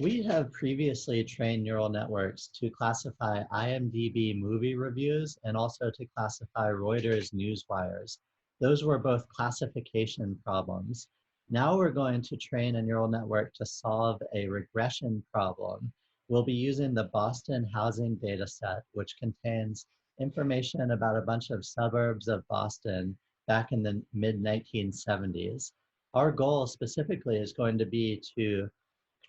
We have previously trained neural networks to classify IMDb movie reviews and also to classify Reuters news wires. Those were both classification problems. Now we're going to train a neural network to solve a regression problem. We'll be using the Boston housing data set, which contains information about a bunch of suburbs of Boston back in the mid-1970s. Our goal specifically is going to be to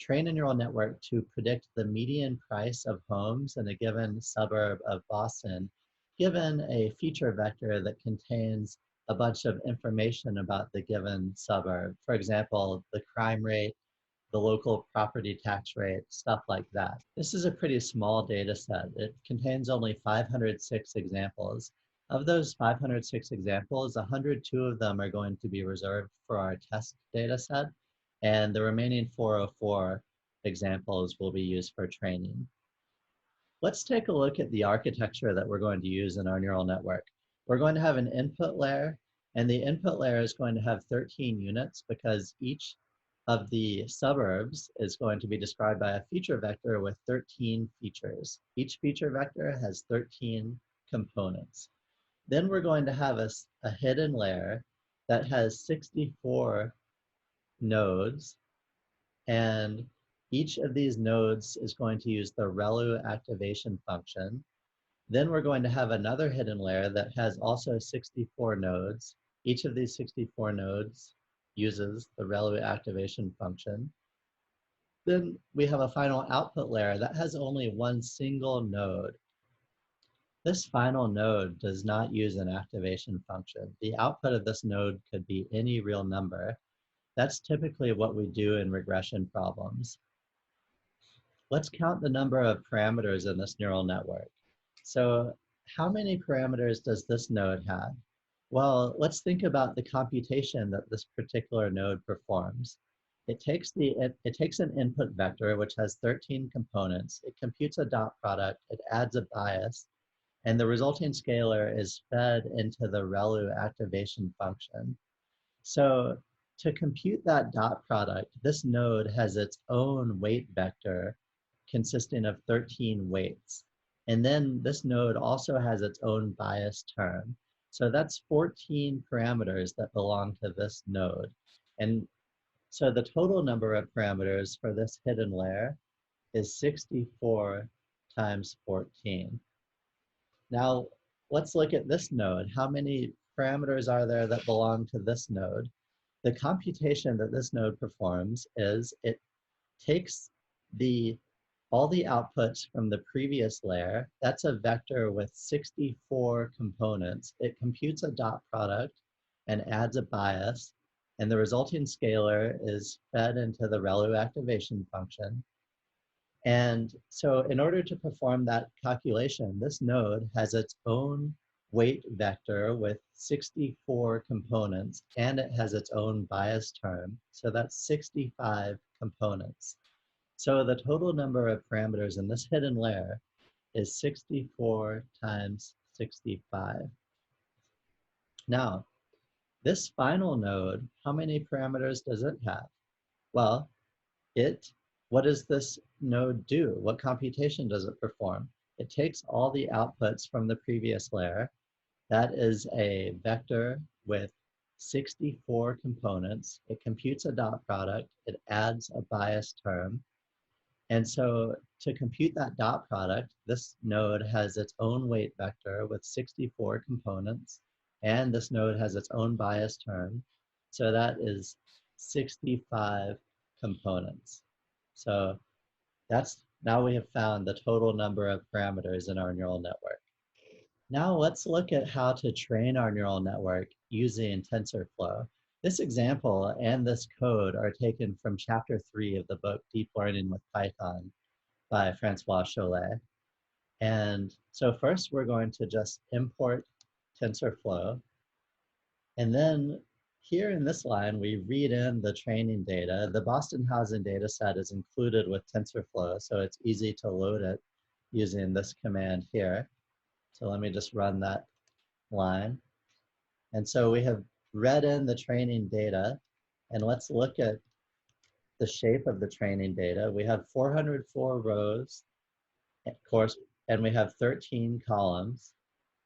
train a neural network to predict the median price of homes in a given suburb of Boston, given a feature vector that contains a bunch of information about the given suburb. For example, the crime rate, the local property tax rate, stuff like that. This is a pretty small data set. It contains only 506 examples. Of those 506 examples, 102 of them are going to be reserved for our test data set, and the remaining 404 examples will be used for training. Let's take a look at the architecture that we're going to use in our neural network. We're going to have an input layer, and the input layer is going to have 13 units because each of the suburbs is going to be described by a feature vector with 13 features. Each feature vector has 13 components. Then we're going to have a hidden layer that has 64 nodes, and each of these nodes is going to use the ReLU activation function. Then we're going to have another hidden layer that has also 64 nodes. Each of these 64 nodes uses the ReLU activation function. Then we have a final output layer that has only one single node. This final node does not use an activation function. The output of this node could be any real number. That's typically what we do in regression problems. Let's count the number of parameters in this neural network. So how many parameters does this node have? Well, let's think about the computation that this particular node performs. It takes an input vector, which has 13 components. It computes a dot product. It adds a bias. And the resulting scalar is fed into the ReLU activation function. So to compute that dot product, this node has its own weight vector consisting of 13 weights. And then this node also has its own bias term. So that's 14 parameters that belong to this node. And so the total number of parameters for this hidden layer is 64 times 14. Now, let's look at this node. How many parameters are there that belong to this node? The computation that this node performs is it takes all the outputs from the previous layer. That's a vector with 64 components. It computes a dot product and adds a bias, and the resulting scalar is fed into the ReLU activation function. And so in order to perform that calculation, this node has its own weight vector with 64 components, and it has its own bias term. So that's 65 components. So the total number of parameters in this hidden layer is 64 times 65. Now, this final node, how many parameters does it have? Well, what does this node do? What computation does it perform? It takes all the outputs from the previous layer. That is a vector with 64 components. It computes a dot product. It adds a bias term. And so to compute that dot product, this node has its own weight vector with 64 components, and this node has its own bias term. So that is 65 components. So now we have found the total number of parameters in our neural network. Now let's look at how to train our neural network using TensorFlow. This example and this code are taken from chapter 3 of the book Deep Learning with Python by Francois Chollet. And so first we're going to just import TensorFlow. And then here in this line, we read in the training data. The Boston housing data set is included with TensorFlow, so it's easy to load it using this command here. So let me just run that line. And so we have read in the training data, and let's look at the shape of the training data, we have 404 rows, of course, and we have 13 columns.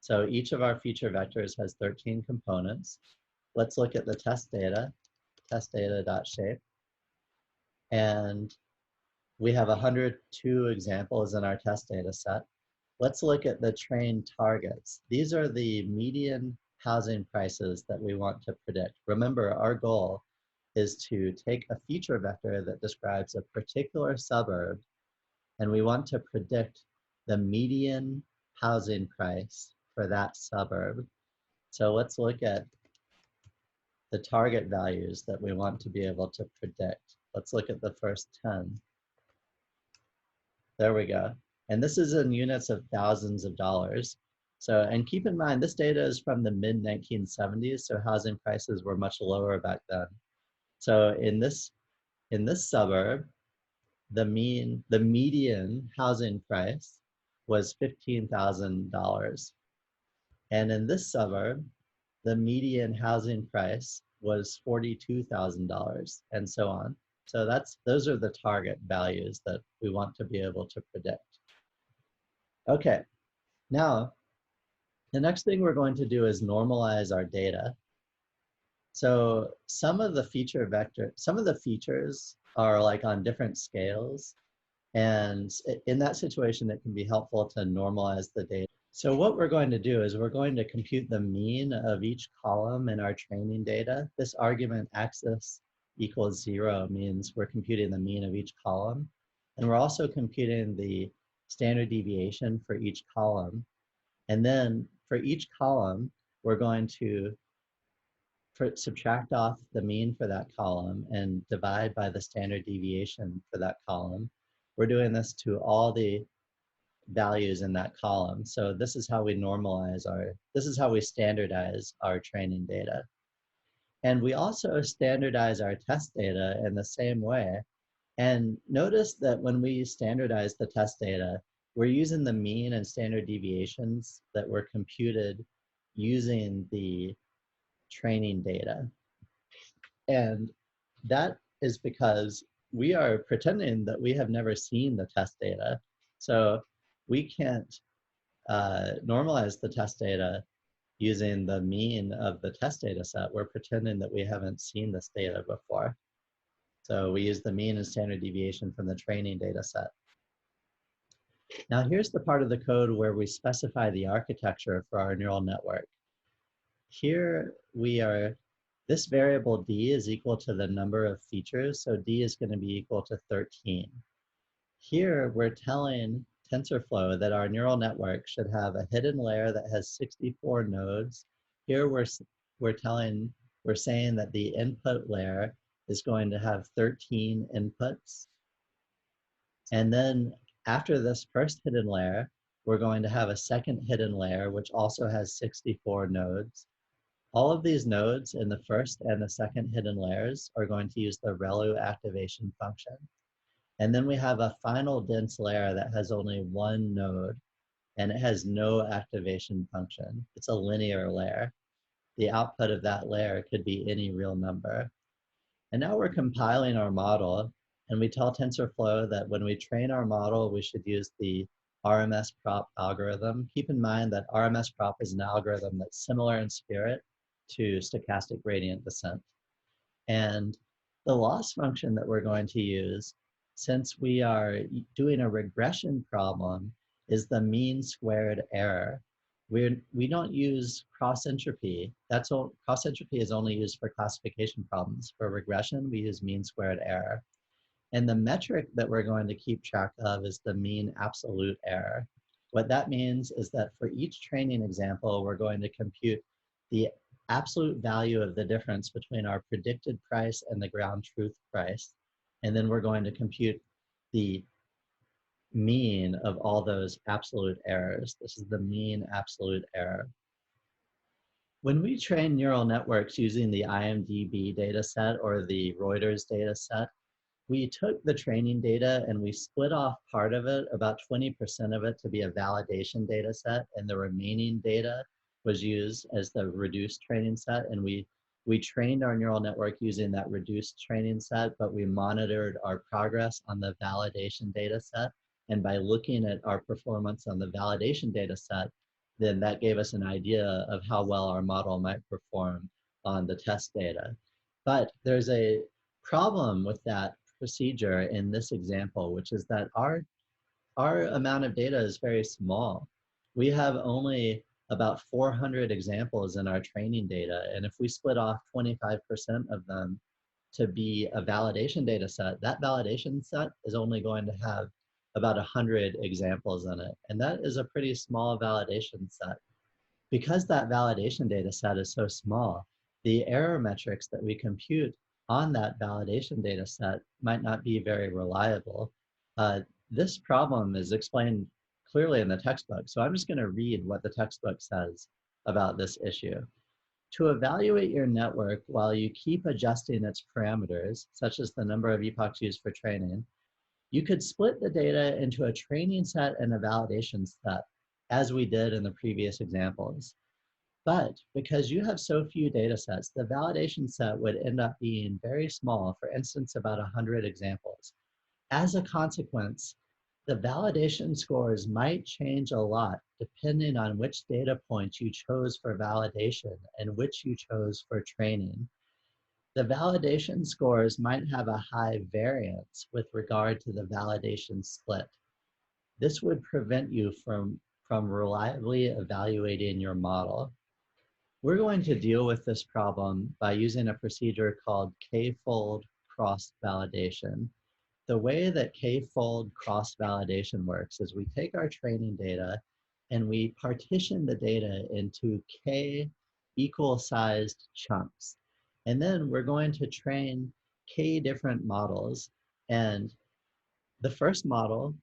So each of our feature vectors has 13 components. Let's look at the test data.shape. And we have 102 examples in our test data set. Let's look at the trained targets. These are the median housing prices that we want to predict. Remember, our goal is to take a feature vector that describes a particular suburb, and we want to predict the median housing price for that suburb. So let's look at the target values that we want to be able to predict. Let's look at the first 10. There we go. And this is in units of thousands of dollars. So, and keep in mind, this data is from the mid-1970s, so housing prices were much lower back then. So in this suburb, the median housing price was $15,000. And in this suburb, the median housing price was $42,000, and so on. So those are the target values that we want to be able to predict. Okay, now the next thing we're going to do is normalize our data. So some of the features are like on different scales, and in that situation, it can be helpful to normalize the data. So what we're going to do is we're going to compute the mean of each column in our training data. This argument axis equals 0 means we're computing the mean of each column. And we're also computing the standard deviation for each column. And then for each column, we're going to subtract off the mean for that column and divide by the standard deviation for that column. We're doing this to all the values in that column. So this is how we standardize our training data. And we also standardize our test data in the same way. And notice that when we standardize the test data, we're using the mean and standard deviations that were computed using the training data. And that is because we are pretending that we have never seen the test data. So we can't normalize the test data using the mean of the test data set. We're pretending that we haven't seen this data before. So we use the mean and standard deviation from the training data set. Now here's the part of the code where we specify the architecture for our neural network. Here this variable d is equal to the number of features, so d is going to be equal to 13. Here we're telling TensorFlow that our neural network should have a hidden layer that has 64 nodes. Here we're saying that the input layer is going to have 13 inputs. And then after this first hidden layer, we're going to have a second hidden layer, which also has 64 nodes. All of these nodes in the first and the second hidden layers are going to use the ReLU activation function. And then we have a final dense layer that has only one node, and it has no activation function. It's a linear layer. The output of that layer could be any real number. And now we're compiling our model, and we tell TensorFlow that when we train our model, we should use the RMS-prop algorithm. Keep in mind that RMS-prop is an algorithm that's similar in spirit to stochastic gradient descent. And the loss function that we're going to use, since we are doing a regression problem, is the mean squared error. We don't use cross entropy. Cross entropy is only used for classification problems. For regression, we use mean squared error. And the metric that we're going to keep track of is the mean absolute error. What that means is that for each training example, we're going to compute the absolute value of the difference between our predicted price and the ground truth price. And then we're going to compute the mean of all those absolute errors. This is the mean absolute error. When we train neural networks using the IMDb dataset or the Reuters dataset, we took the training data and we split off part of it, about 20% of it, to be a validation data set, and the remaining data was used as the reduced training set, and we We trained our neural network using that reduced training set, but we monitored our progress on the validation data set. And by looking at our performance on the validation data set, then that gave us an idea of how well our model might perform on the test data. But there's a problem with that procedure in this example, which is that our amount of data is very small. We have only about 400 examples in our training data. And if we split off 25% of them to be a validation data set, that validation set is only going to have about 100 examples in it. And that is a pretty small validation set. Because that validation data set is so small, the error metrics that we compute on that validation data set might not be very reliable. This problem is explained clearly in the textbook, so I'm just going to read what the textbook says about this issue. To evaluate your network while you keep adjusting its parameters, such as the number of epochs used for training, you could split the data into a training set and a validation set, as we did in the previous examples. But because you have so few data sets, the validation set would end up being very small, for instance, about 100 examples. As a consequence, the validation scores might change a lot depending on which data points you chose for validation and which you chose for training. The validation scores might have a high variance with regard to the validation split. This would prevent you from reliably evaluating your model. We're going to deal with this problem by using a procedure called Kfold Crossvalidation. The way that Kfold Crossvalidation works is we take our training data and we partition the data into K equal-sized chunks. And then we're going to train K different models. And the first model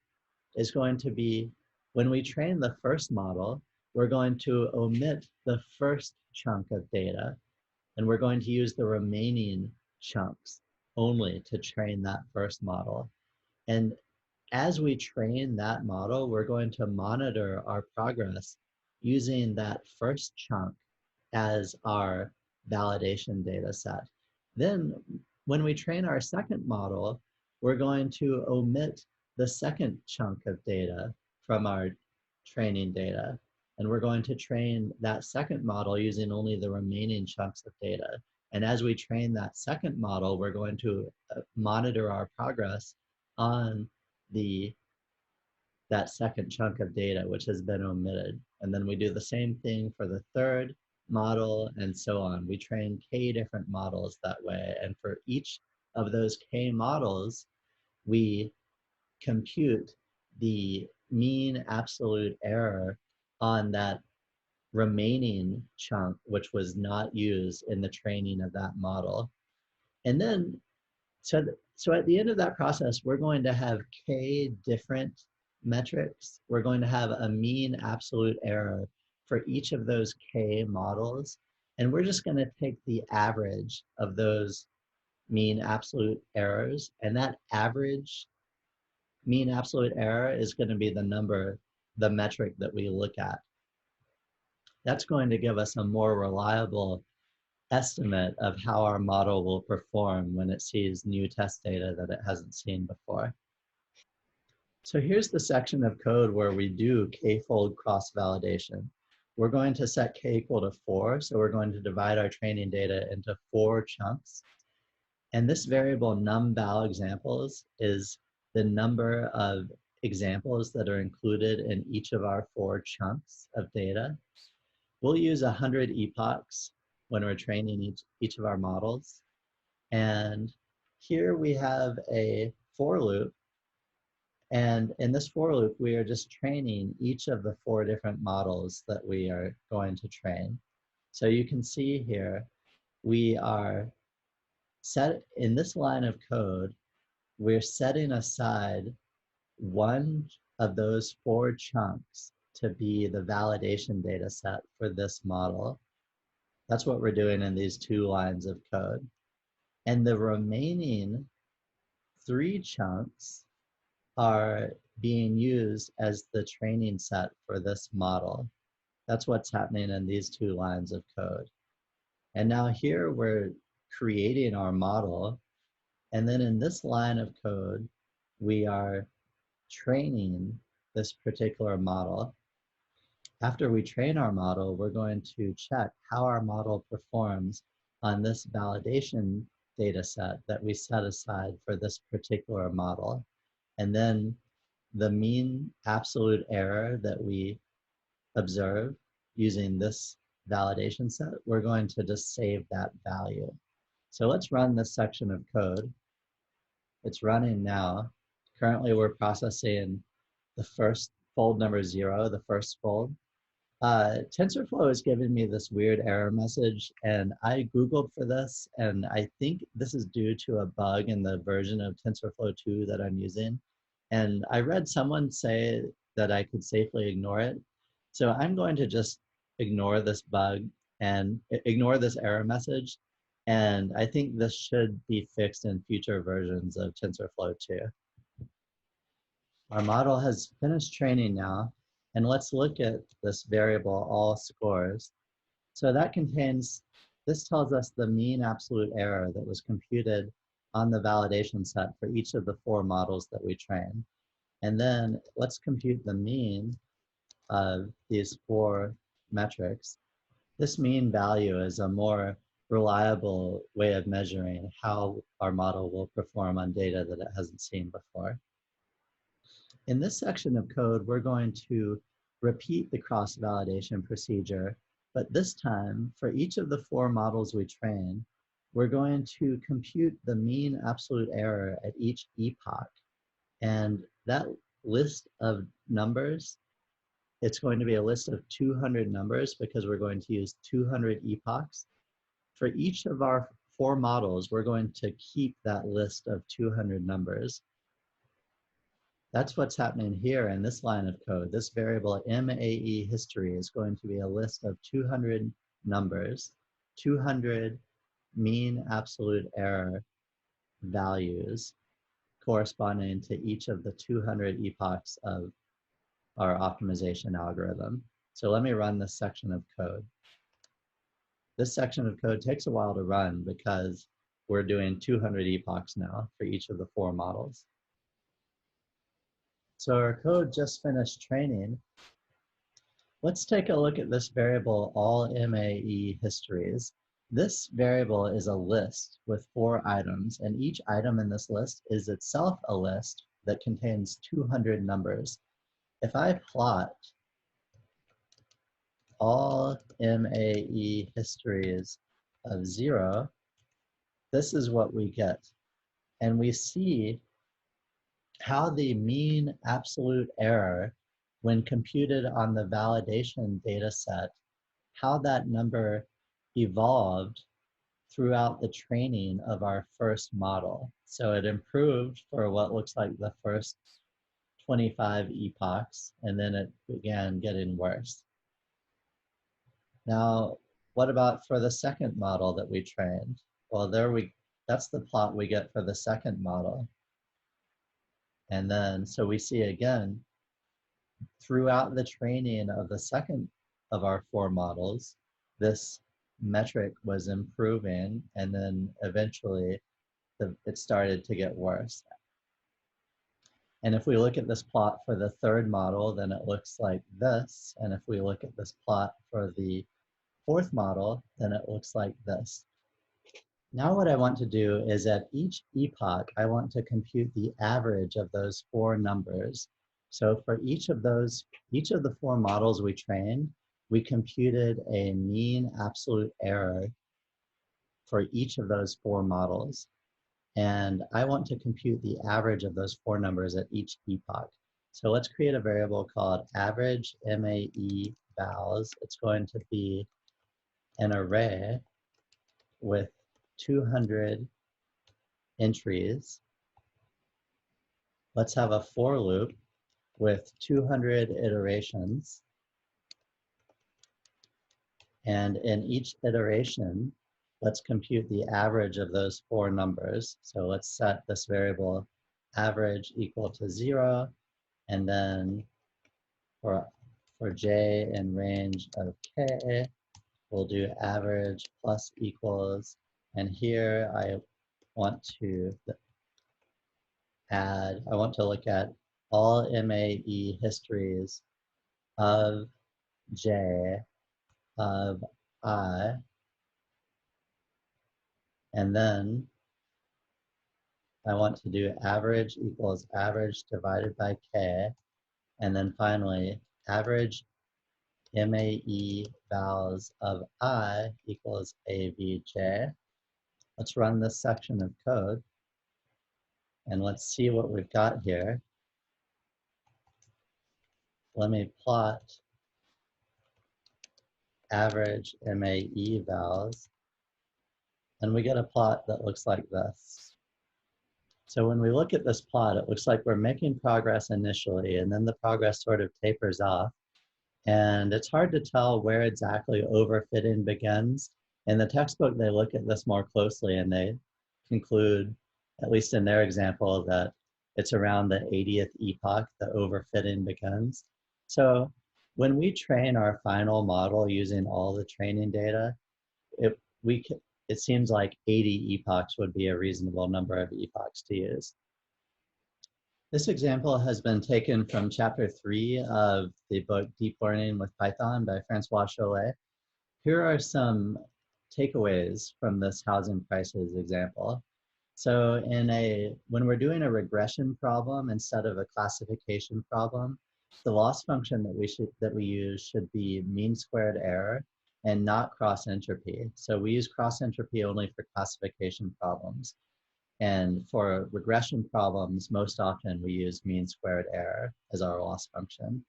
is going to be, when we train the first model, we're going to omit the first chunk of data, and we're going to use the remaining chunks only to train that first model. And as we train that model, we're going to monitor our progress using that first chunk as our validation data set. Then when we train our second model, we're going to omit the second chunk of data from our training data. And we're going to train that second model using only the remaining chunks of data. And as we train that second model, we're going to monitor our progress on that second chunk of data, which has been omitted. And then we do the same thing for the third model and so on. We train K different models that way. And for each of those K models, we compute the mean absolute error on that remaining chunk, which was not used in the training of that model. And then, so at the end of that process, we're going to have K different metrics. We're going to have a mean absolute error for each of those K models. And we're just going to take the average of those mean absolute errors. And that average mean absolute error is going to be the metric that we look at. That's going to give us a more reliable estimate of how our model will perform when it sees new test data that it hasn't seen before. So here's the section of code where we do K-fold cross-validation. We're going to set K equal to 4, so we're going to divide our training data into 4 chunks. And this variable numVal examples is the number of examples that are included in each of our 4 chunks of data. We'll use 100 epochs when we're training each of our models. And here we have a for loop. And in this for loop, we are just training each of the 4 different models that we are going to train. So you can see here, we are in this line of code, we're setting aside one of those 4 chunks to be the validation data set for this model. That's what we're doing in these 2 lines of code. And the remaining 3 chunks are being used as the training set for this model. That's what's happening in these 2 lines of code. And now here we're creating our model. And then in this line of code, we are training this particular model. After we train our model, we're going to check how our model performs on this validation data set that we set aside for this particular model. And then the mean absolute error that we observe using this validation set, we're going to just save that value. So let's run this section of code. It's running now. Currently, we're processing the first fold number 0, the first fold. TensorFlow has given me this weird error message, and I Googled for this, and I think this is due to a bug in the version of TensorFlow 2 that I'm using. And I read someone say that I could safely ignore it. So I'm going to just ignore this bug and ignore this error message. And I think this should be fixed in future versions of TensorFlow 2. Our model has finished training now, and let's look at this variable all scores. So that contains, this tells us the mean absolute error that was computed on the validation set for each of the 4 models that we trained. And then let's compute the mean of these 4 metrics. This mean value is a more reliable way of measuring how our model will perform on data that it hasn't seen before. In this section of code, we're going to repeat the cross-validation procedure, but this time, for each of the 4 models we train, we're going to compute the mean absolute error at each epoch. And that list of numbers, it's going to be a list of 200 numbers because we're going to use 200 epochs. For each of our 4 models, we're going to keep that list of 200 numbers. That's what's happening here in this line of code. This variable MAE history is going to be a list of 200 numbers, 200 mean absolute error values corresponding to each of the 200 epochs of our optimization algorithm. So let me run this section of code. This section of code takes a while to run because we're doing 200 epochs now for each of the 4 models. So our code just finished training. Let's take a look at this variable, all MAE histories. This variable is a list with 4 items, and each item in this list is itself a list that contains 200 numbers. If I plot all MAE histories of 0, this is what we get. And we see how the mean absolute error when computed on the validation data set, how that number evolved throughout the training of our first model. So it improved for what looks like the first 25 epochs, and then it began getting worse. Now, what about for the second model that we trained? Well, that's the plot we get for the second model. And then, so we see again, throughout the training of the second of our 4 models, this metric was improving, and then eventually it started to get worse. And if we look at this plot for the third model, then it looks like this. And if we look at this plot for the 4th model, then it looks like this. Now what I want to do is at each epoch, I want to compute the average of those 4 numbers. So for each of the 4 models we trained, we computed a mean absolute error for each of those 4 models. And I want to compute the average of those 4 numbers at each epoch. So let's create a variable called average MAevals. It's going to be an array with 200 entries. Let's have a for loop with 200 iterations. And in each iteration, let's compute the average of those 4 numbers. So let's set this variable average equal to 0. And then for j in range of k, we'll do average plus equals, and here I want to I want to look at all MAE histories of J of I, and then I want to do average equals average divided by K, and then finally average MAevals of I equals AVJ. Let's run this section of code, and let's see what we've got here. Let me plot average MAevals, and we get a plot that looks like this. So when we look at this plot, it looks like we're making progress initially, and then the progress sort of tapers off. And it's hard to tell where exactly overfitting begins. In the textbook, they look at this more closely, and they conclude, at least in their example, that it's around the 80th epoch that overfitting begins. So when we train our final model using all the training data, it seems like 80 epochs would be a reasonable number of epochs to use. This example has been taken from chapter 3 of the book Deep Learning with Python by Francois Chollet. Here are some takeaways from this housing prices example. So when we're doing a regression problem instead of a classification problem, the loss function that we use should be mean squared error and not cross entropy. So we use cross entropy only for classification problems. And for regression problems, most often we use mean squared error as our loss function.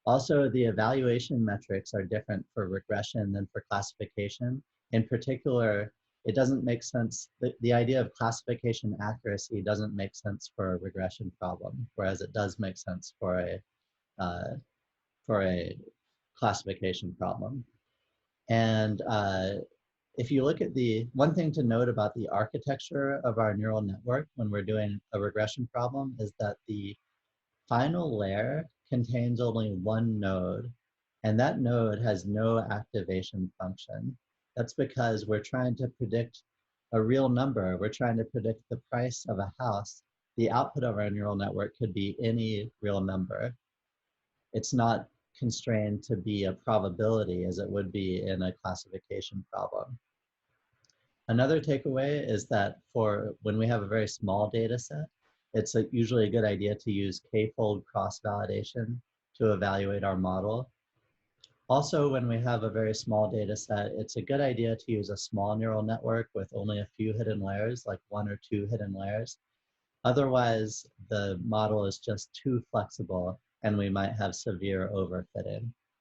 Also, the evaluation metrics are different for regression than for classification. In particular, it doesn't make sense, the idea of classification accuracy doesn't make sense for a regression problem, whereas it does make sense for a classification problem. And if you look at one thing to note about the architecture of our neural network when we're doing a regression problem is that the final layer contains only one node, and that node has no activation function. That's because we're trying to predict a real number. We're trying to predict the price of a house. The output of our neural network could be any real number. It's not constrained to be a probability as it would be in a classification problem. Another takeaway is that for when we have a very small data set, it's usually a good idea to use Kfold Crossvalidation to evaluate our model. Also, when we have a very small data set, it's a good idea to use a small neural network with only a few hidden layers, like 1 or 2 hidden layers. Otherwise, the model is just too flexible and we might have severe overfitting.